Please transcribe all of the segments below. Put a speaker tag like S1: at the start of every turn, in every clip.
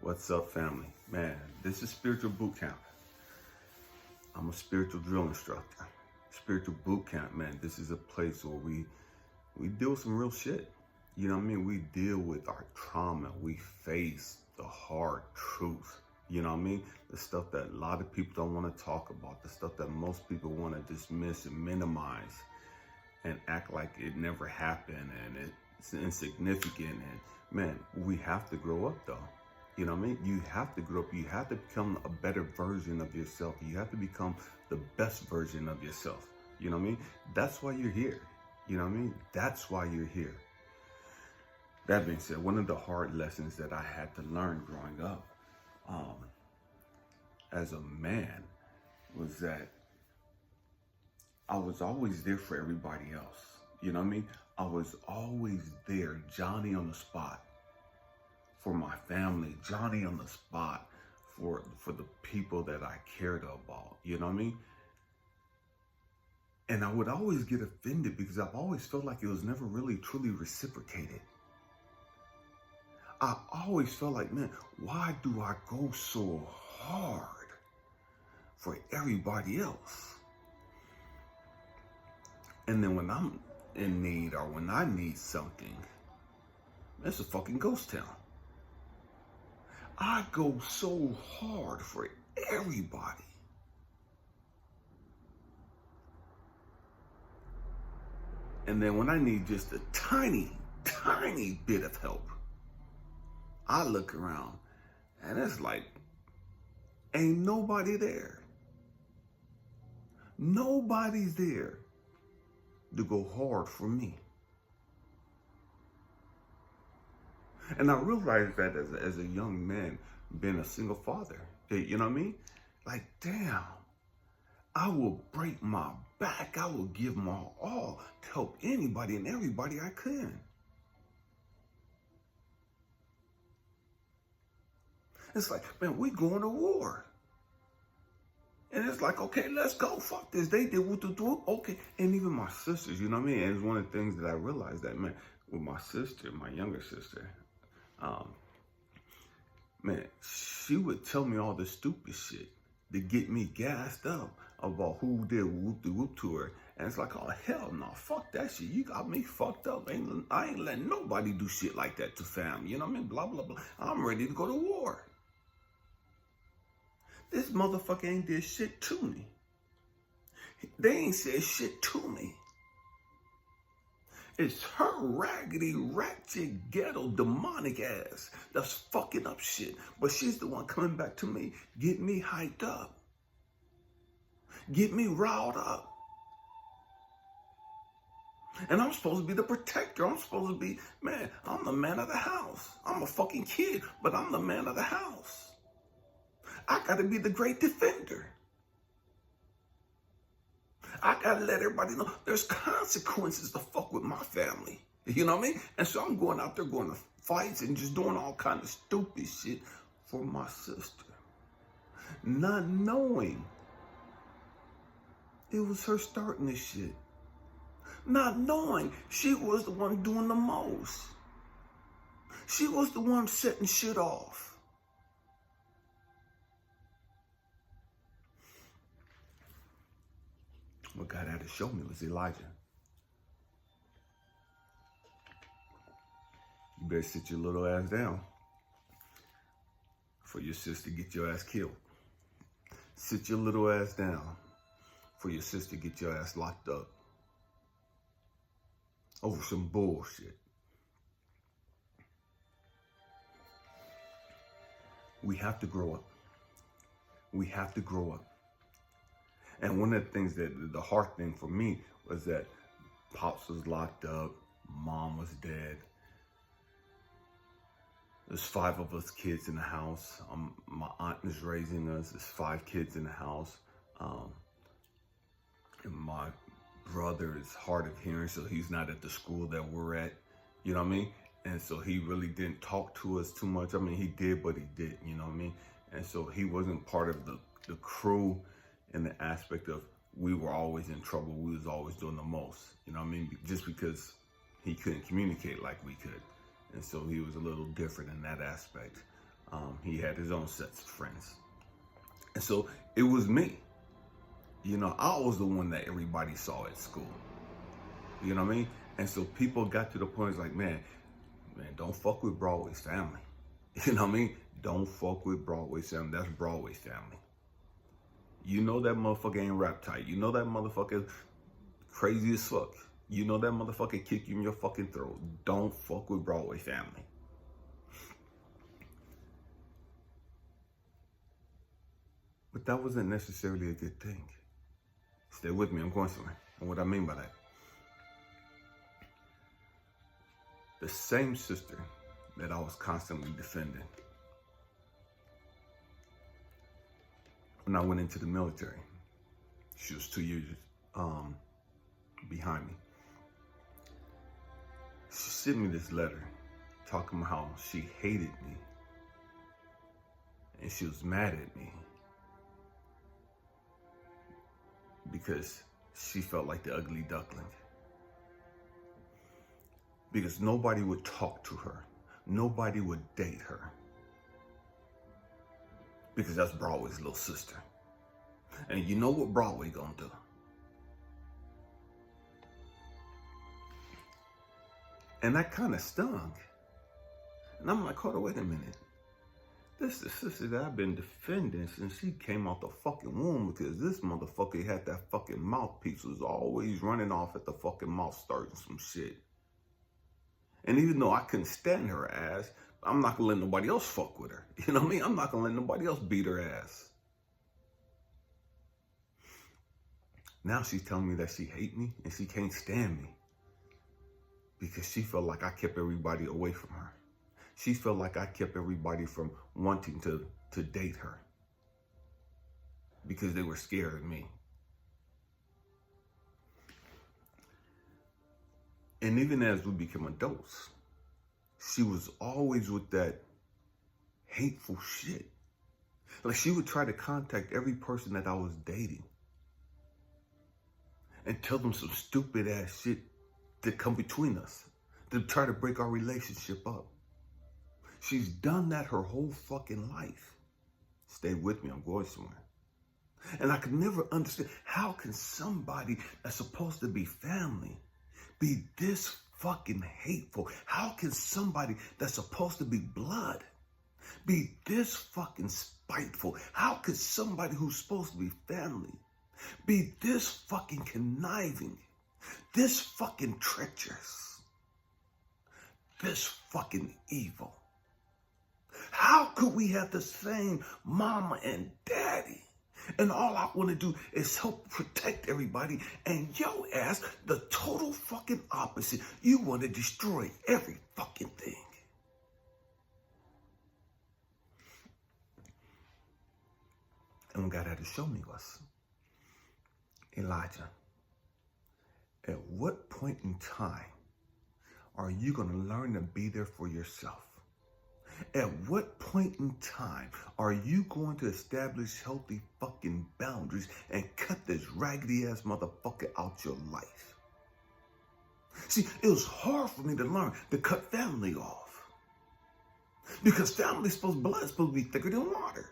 S1: What's up, family? Man, this is Spiritual Boot Camp. I'm a spiritual drill instructor. Spiritual Boot Camp, man, this is a place where we deal with some real shit. You know what I mean? We deal with our trauma. We face the hard truth. You know what I mean? The stuff that a lot of people don't want to talk about. The stuff that most people want to dismiss and minimize and act like it never happened and it's insignificant. And man, we have to grow up though. You know what I mean? You have to grow up. You have to become a better version of yourself. You have to become the best version of yourself. You know what I mean? That's why you're here. You know what I mean? That's why you're here. That being said, one of the hard lessons that I had to learn growing up as a man was that I was always there for everybody else. You know what I mean? I was always there, Johnny on the spot for my family, Johnny on the spot for the people that I cared about. You know what I mean? And I would always get offended because I've always felt like it was never really truly reciprocated. I always felt like, man, why do I go so hard for everybody else? And then when I'm in need or when I need something, it's a fucking ghost town. I go so hard for everybody. And then when I need just a tiny bit of help, I look around and it's like, ain't nobody there. Nobody's there to go hard for me. And I realized that as a young man, being a single father, you know what I mean? Like, damn, I will break my back. I will give my all to help anybody and everybody I can. It's like, man, we going to war. And it's like, okay, let's go. Fuck this. They did what to do. Okay. And even my sisters, you know what I mean? And it's one of the things that I realized that, man, with my sister, my younger sister, man, she would tell me all this stupid shit to get me gassed up about who did whoop to her. And it's like, oh, hell no, fuck that shit. You got me fucked up. I ain't letting nobody do shit like that to fam. You know what I mean? Blah, blah, blah. I'm ready to go to war. This motherfucker ain't did shit to me. They ain't said shit to me. It's her raggedy, ratchet, ghetto, demonic ass that's fucking up shit. But she's the one coming back to me, get me hyped up. Get me riled up. And I'm supposed to be the protector. I'm supposed to be, man, I'm the man of the house. I'm a fucking kid, but I'm the man of the house. I gotta be the great defender. I gotta let everybody know there's consequences to fuck with my family. You know what I mean? And so I'm going out there going to fights and just doing all kind of stupid shit for my sister. Not knowing it was her starting this shit. Not knowing she was the one doing the most. She was the one setting shit off. What God had to show me was Elijah. You better sit your little ass down for your sister to get your ass killed. Sit your little ass down for your sister to get your ass locked up over some bullshit. We have to grow up. We have to grow up. And one of the things that the hard thing for me was that Pops was locked up, Mom was dead. There's 5 of us kids in the house. My aunt is raising us. There's 5 kids in the house. And my brother is hard of hearing, so he's not at the school that we're at. You know what I mean? And so he really didn't talk to us too much. I mean, he did, but he didn't, you know what I mean? And so he wasn't part of the crew in the aspect of we were always in trouble. We was always doing the most, you know what I mean? Just because he couldn't communicate like we could. And so he was a little different in that aspect. He had his own sets of friends. And so it was me. You know, I was the one that everybody saw at school. You know what I mean? And so people got to the point, it's like, man, don't fuck with Broadway's family. You know what I mean? Don't fuck with Broadway's family. That's Broadway's family. You know that motherfucker ain't rap tight. You know that motherfucker crazy as fuck. You know that motherfucker kick you in your fucking throat. Don't fuck with Broadway family. But that wasn't necessarily a good thing. Stay with me, I'm going somewhere. And what I mean by that, the same sister that I was constantly defending when I went into the military, she was 2 years behind me. She sent me this letter talking about how she hated me and she was mad at me because she felt like the ugly duckling. Because nobody would talk to her. Nobody would date her. Because that's Broadway's little sister. And you know what Broadway gonna do? And that kind of stung. And I'm like, hold on, wait a minute. This is the sister that I've been defending since she came out the fucking womb, because this motherfucker had that fucking mouthpiece, was always running off at the fucking mouth starting some shit. And even though I couldn't stand her ass, I'm not gonna let nobody else fuck with her. You know what I mean? I'm not gonna let nobody else beat her ass. Now she's telling me that she hates me and she can't stand me because she felt like I kept everybody away from her. She felt like I kept everybody from wanting to date her because they were scared of me. And even as we became adults, she was always with that hateful shit. Like, she would try to contact every person that I was dating and tell them some stupid ass shit to come between us, to try to break our relationship up. She's done that her whole fucking life. Stay with me, I'm going somewhere. And I could never understand, how can somebody that's supposed to be family be this fucking hateful? How can somebody that's supposed to be blood be this fucking spiteful? How could somebody who's supposed to be family be this fucking conniving, this fucking treacherous, this fucking evil? How could we have the same mama and daddy, and all I want to do is help protect everybody, and your ass, the total fucking opposite? You want to destroy every fucking thing. And what God had to show me was, Elijah, at what point in time are you going to learn to be there for yourself? At what point in time are you going to establish healthy fucking boundaries and cut this raggedy ass motherfucker out your life? See, it was hard for me to learn to cut family off. Because blood is supposed to be thicker than water.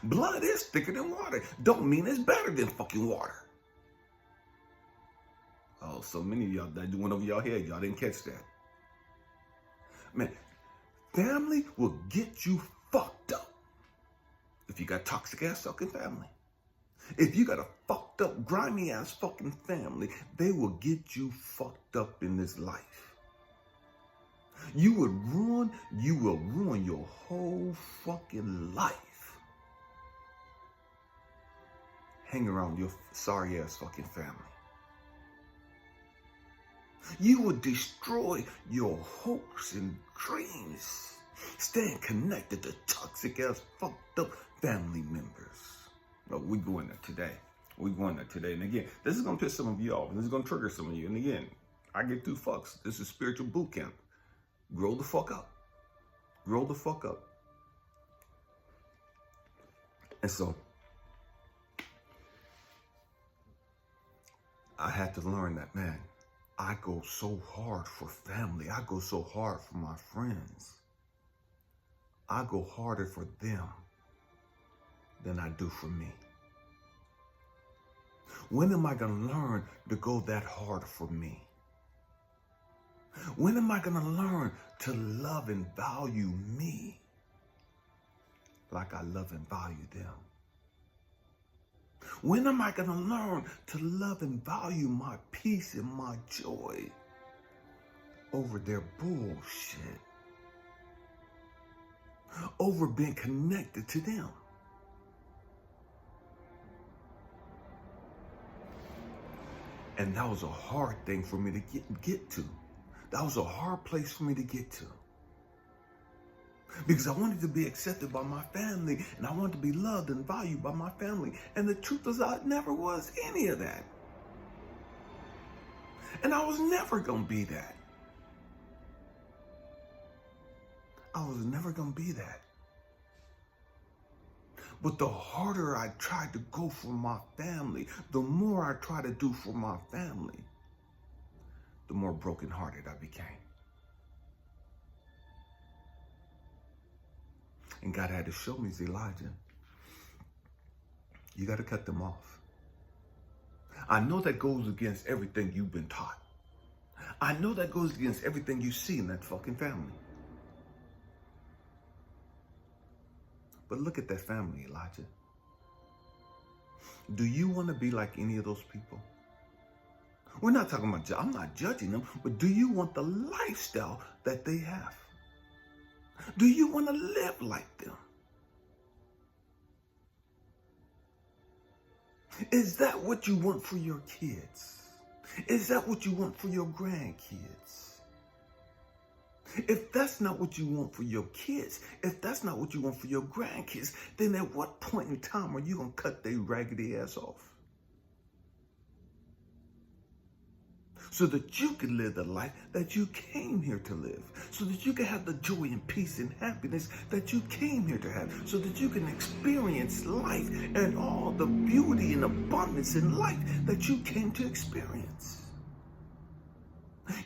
S1: Blood is thicker than water. Don't mean it's better than fucking water. Oh, so many of y'all, that went over y'all head. Y'all didn't catch that. Man, family will get you fucked up if you got toxic ass fucking family. If you got a fucked up, grimy ass fucking family, they will get you fucked up in this life. You will ruin your whole fucking life. Hang around your sorry ass fucking family. You will destroy your hopes and dreams staying connected to toxic ass fucked up family members. But we're going there today. We're going there today. And again, this is going to piss some of you off. This is going to trigger some of you. And again, I get 2 fucks. This is spiritual boot camp. Grow the fuck up. Grow the fuck up. And so, I had to learn that, man, I go so hard for family. I go so hard for my friends. I go harder for them than I do for me? When am I going to learn to go that hard for me? When am I going to learn to love and value me like I love and value them? When am I going to learn to love and value my peace and my joy over their bullshit? Over being connected to them? And that was a hard thing for me to get to. That was a hard place for me to get to. Because I wanted to be accepted by my family, and I wanted to be loved and valued by my family. And the truth is, I never was any of that. And I was never going to be that. I was never going to be that. But the harder I tried to go for my family, the more I tried to do for my family, the more brokenhearted I became. And God had to show me, Elijah, you got to cut them off. I know that goes against everything you've been taught. I know that goes against everything you see in that fucking family. But look at that family, Elijah. Do you want to be like any of those people? We're not talking about, I'm not judging them, but do you want the lifestyle that they have? Do you want to live like them? Is that what you want for your kids? Is that what you want for your grandkids? If that's not what you want for your kids, if that's not what you want for your grandkids, then at what point in time are you going to cut their raggedy ass off? So that you can live the life that you came here to live. So that you can have the joy and peace and happiness that you came here to have. So that you can experience life and all the beauty and abundance in life that you came to experience.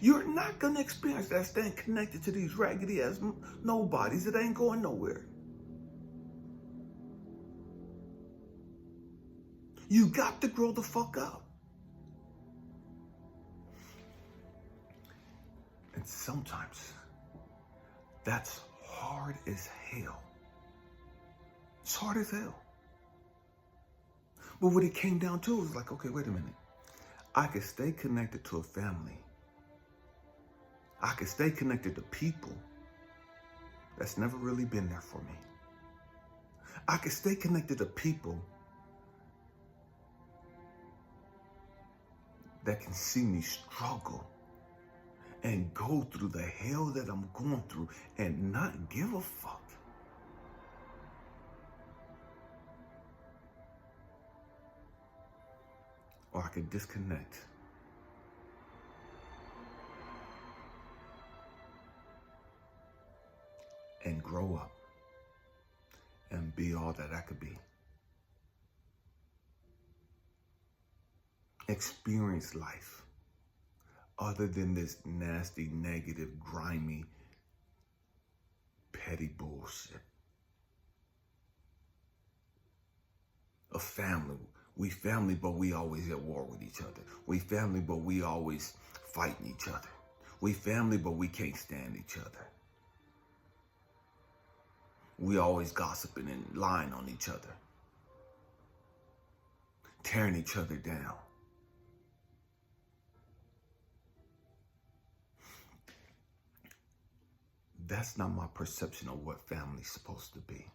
S1: You're not going to experience that staying connected to these raggedy ass nobodies that ain't going nowhere. You got to grow the fuck up. And sometimes that's hard as hell. It's hard as hell. But what it came down to was like, okay, wait a minute. I could stay connected to a family. I could stay connected to people that's never really been there for me. I could stay connected to people that can see me struggle and go through the hell that I'm going through and not give a fuck. Or I could disconnect and grow up and be all that I could be. Experience life other than this nasty, negative, grimy, petty bullshit. A family. We family, but we always at war with each other. We family, but we always fighting each other. We family, but we can't stand each other. We always gossiping and lying on each other. Tearing each other down. That's not my perception of what family's supposed to be.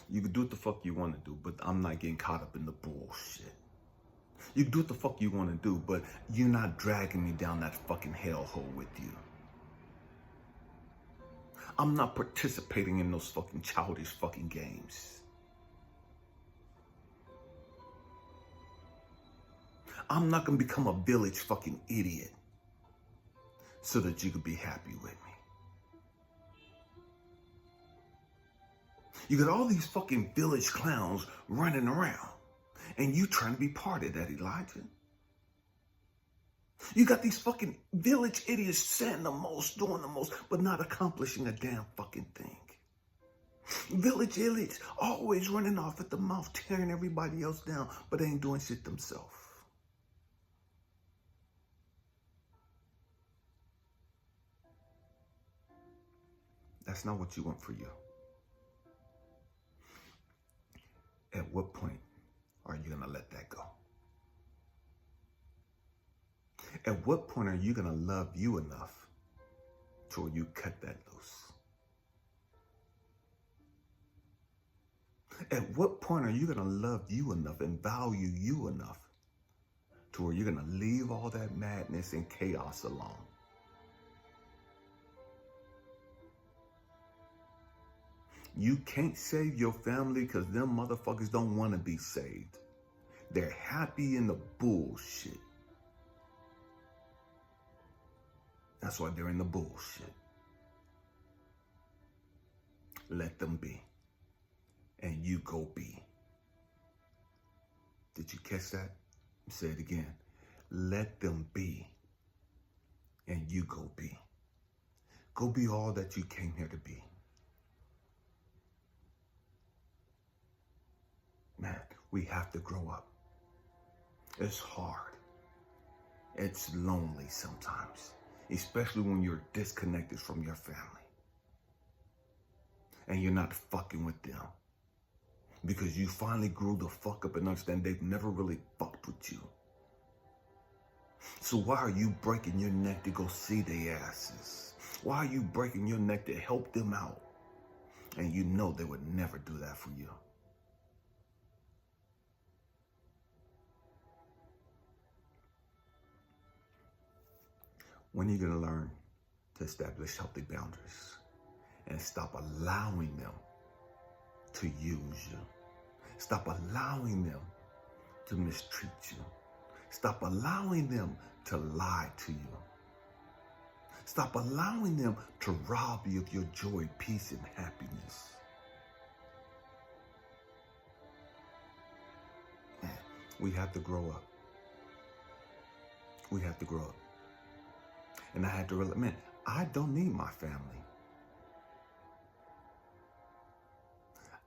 S1: You can do what the fuck you want to do, but I'm not getting caught up in the bullshit. You can do what the fuck you want to do, but you're not dragging me down that fucking hellhole with you. I'm not participating in those fucking childish fucking games. I'm not going to become a village fucking idiot so that you can be happy with me. You got all these fucking village clowns running around, and you trying to be part of that, Elijah. You got these fucking village idiots saying the most, doing the most, but not accomplishing a damn fucking thing. Village idiots always running off at the mouth, tearing everybody else down, but they ain't doing shit themselves. That's not what you want for you. At what point are you going to let that go? At what point are you going to love you enough to where you cut that loose? At what point are you going to love you enough and value you enough to where you're going to leave all that madness and chaos alone? You can't save your family because them motherfuckers don't want to be saved. They're happy in the bullshit. That's why they're in the bullshit. Let them be. And you go be. Did you catch that? Say it again. Let them be. And you go be. Go be all that you came here to be. Man, we have to grow up. It's hard. It's lonely sometimes, especially when you're disconnected from your family and you're not fucking with them because you finally grew the fuck up and understand they've never really fucked with you. So why are you breaking your neck to go see their asses? Why are you breaking your neck to help them out? And you know they would never do that for you. When are you going to learn to establish healthy boundaries and stop allowing them to use you? Stop allowing them to mistreat you. Stop allowing them to lie to you. Stop allowing them to rob you of your joy, peace, and happiness. Man, we have to grow up. We have to grow up. And I had to realize, man, I don't need my family.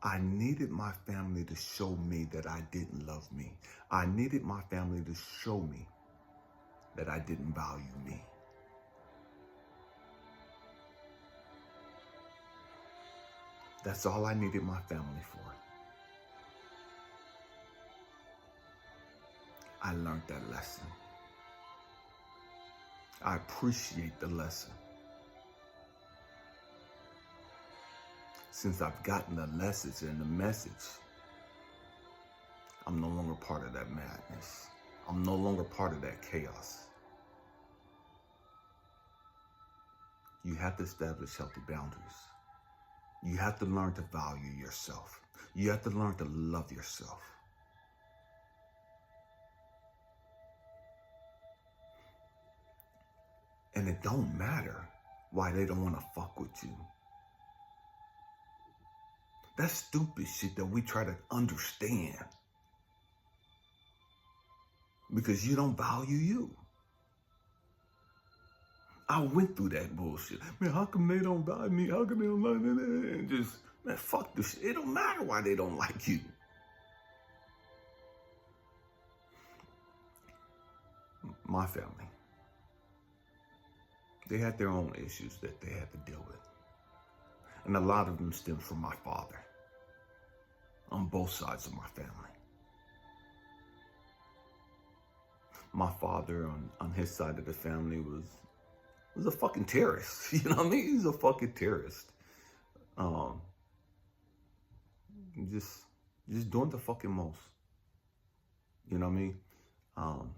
S1: I needed my family to show me that I didn't love me. I needed my family to show me that I didn't value me. That's all I needed my family for. I learned that lesson. I appreciate the lesson. Since I've gotten the lessons and the message, I'm no longer part of that madness. I'm no longer part of that chaos. You have to establish healthy boundaries. You have to learn to value yourself. You have to learn to love yourself. And it don't matter why they don't want to fuck with you. That's stupid shit that we try to understand. Because you don't value you. I went through that bullshit. Man, how come they don't value me? How come they don't like me? And just, man, fuck this shit. It don't matter why they don't like you. My family, they had their own issues that they had to deal with. And a lot of them stemmed from my father on both sides of my family. My father on his side of the family was a fucking terrorist. You know what I mean? He's a fucking terrorist. Just doing the fucking most. You know what I mean? On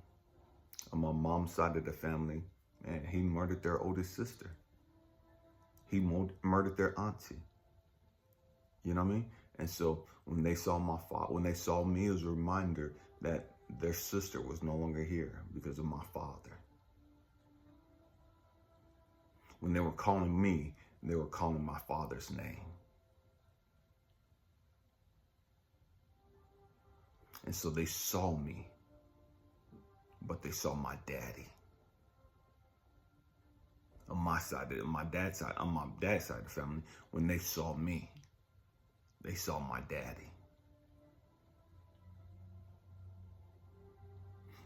S1: my mom's side of the family, man, he murdered their oldest sister. He murdered their auntie. You know what I mean? And so when they saw when they saw me, it was a reminder that their sister was no longer here because of my father. When they were calling me, they were calling my father's name. And so they saw me, but they saw my daddy. my side, on my dad's side of the family, when they saw me, they saw my daddy.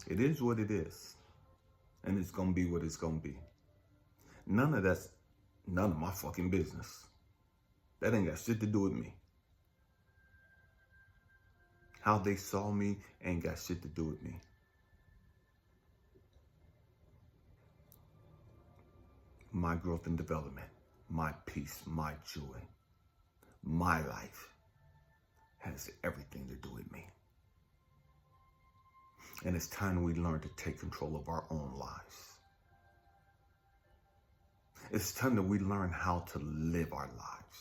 S1: It is what it is. And it's going to be what it's going to be. None of my fucking business. That ain't got shit to do with me. How they saw me ain't got shit to do with me. My growth and development, my peace, my joy, my life has everything to do with me. And it's time we learn to take control of our own lives. It's time that we learn how to live our lives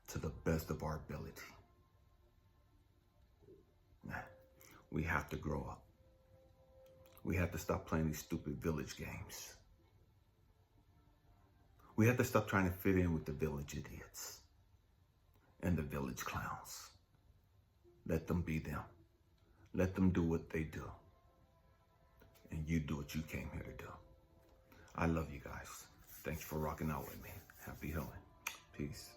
S1: to the best of our ability. Man, we have to grow up. We have to stop playing these stupid village games. We have to stop trying to fit in with the village idiots and the village clowns. Let them be them. Let them do what they do. And you do what you came here to do. I love you guys. Thanks for rocking out with me. Happy healing. Peace.